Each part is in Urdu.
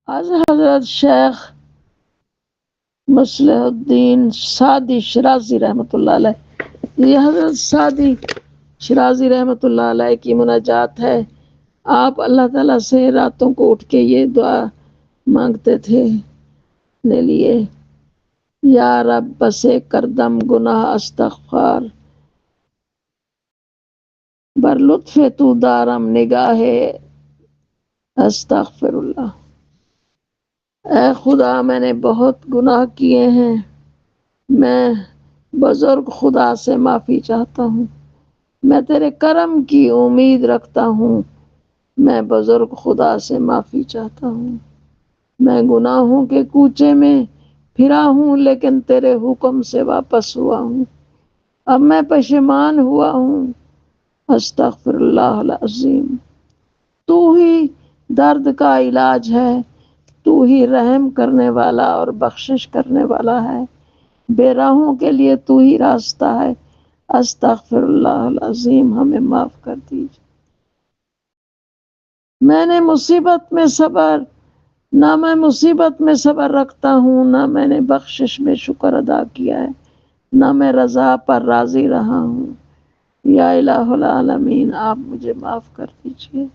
حضرت شیخ مصلح الدین سعدی شرازی رحمۃ اللہ علیہ، یہ حضرت سعدی شرازی رحمۃ اللہ علیہ کی مناجات ہے۔ آپ اللہ تعالیٰ سے راتوں کو اٹھ کے یہ دعا مانگتے تھے اپنے لیے، یا رب بسے کردم گناہ استغفار، بر لطف تو دارم نگاہ استغفر اللہ۔ اے خدا میں نے بہت گناہ کیے ہیں، میں بزرگ خدا سے معافی چاہتا ہوں، میں تیرے کرم کی امید رکھتا ہوں، میں بزرگ خدا سے معافی چاہتا ہوں۔ میں گناہوں کے کوچے میں پھرا ہوں لیکن تیرے حکم سے واپس ہوا ہوں، اب میں پشیمان ہوا ہوں، استغفر اللہ العظیم۔ تو ہی درد کا علاج ہے، تو ہی رحم کرنے والا اور بخشش کرنے والا ہے، بے راہوں کے لیے تو ہی راستہ ہے، استغفر اللہ العظیم۔ ہمیں معاف کر دیجیے۔ میں نے مصیبت میں صبر، نہ میں مصیبت میں صبر رکھتا ہوں، نہ میں نے بخشش میں شکر ادا کیا ہے، نہ میں رضا پر راضی رہا ہوں۔ یا الہ العالمین، آپ مجھے معاف کر دیجیے۔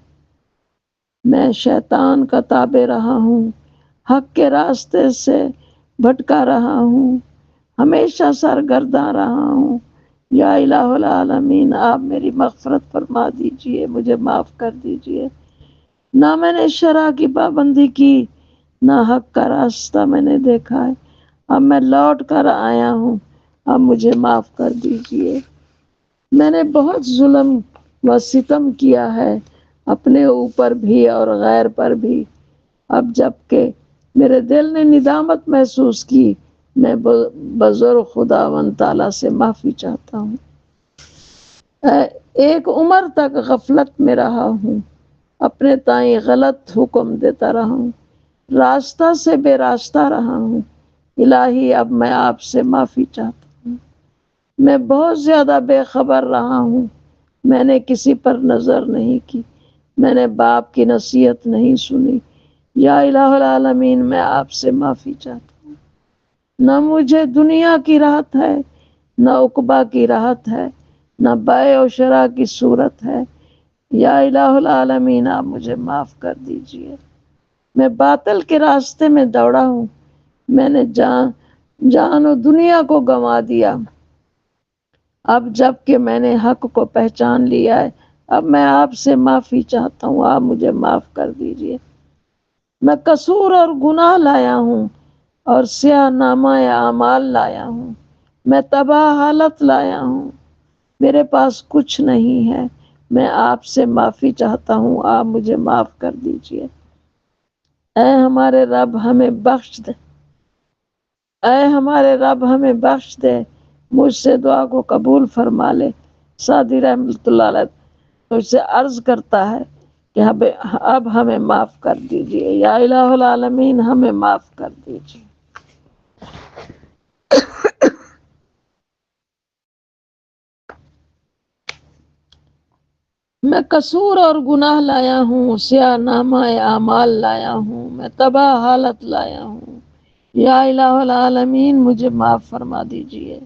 میں شیطان کا تابع رہا ہوں، حق کے راستے سے بھٹکا رہا ہوں، ہمیشہ سرگرداں رہا ہوں۔ یا الہ العالمین، آپ میری مغفرت فرما دیجیے، مجھے معاف کر دیجیے۔ نہ میں نے شرع کی پابندی کی، نہ حق کا راستہ میں نے دیکھا ہے، اب میں لوٹ کر آیا ہوں، اب مجھے معاف کر دیجیے۔ میں نے بہت ظلم و ستم کیا ہے، اپنے اوپر بھی اور غیر پر بھی، اب جب کہ میرے دل نے ندامت محسوس کی، میں بزرگ خداوند تعالیٰ سے معافی چاہتا ہوں۔ ایک عمر تک غفلت میں رہا ہوں، اپنے تائیں غلط حکم دیتا رہا ہوں، راستہ سے بے راستہ رہا ہوں۔ الہی اب میں آپ سے معافی چاہتا ہوں، میں بہت زیادہ بے خبر رہا ہوں، میں نے کسی پر نظر نہیں کی، میں نے باپ کی نصیحت نہیں سنی۔ یا الہ العالمین، میں آپ سے معافی چاہتا ہوں۔ نہ مجھے دنیا کی راحت ہے، نہ عقبہ کی راحت ہے، نہ بائع و شرع کی صورت ہے۔ یا الہ العالمین، آپ مجھے معاف کر دیجیے۔ میں باطل کے راستے میں دوڑا ہوں، میں نے جان و دنیا کو گنوا دیا، اب جب کہ میں نے حق کو پہچان لیا ہے، اب میں آپ سے معافی چاہتا ہوں، آپ مجھے معاف کر دیجیے۔ میں قصور اور گناہ لایا ہوں اور سیاہ نامہ اعمال لایا ہوں، میں تباہ حالت لایا ہوں، میرے پاس کچھ نہیں ہے، میں آپ سے معافی چاہتا ہوں، آپ مجھے معاف کر دیجیے۔ اے ہمارے رب ہمیں بخش دے، اے ہمارے رب ہمیں بخش دے، مجھ سے دعا کو قبول فرما لے۔ سعدی رحمۃ اللہ علیہ مجھ سے عرض کرتا ہے کہ اب ہمیں معاف کر دیجیے۔ یا الہ العالمین، ہمیں معاف کر دیجیے۔ میں قصور اور گناہ لایا ہوں، سیاہ نامہ اعمال لایا ہوں، میں تباہ حالت لایا ہوں۔ یا الہ العالمین، مجھے معاف فرما دیجیے۔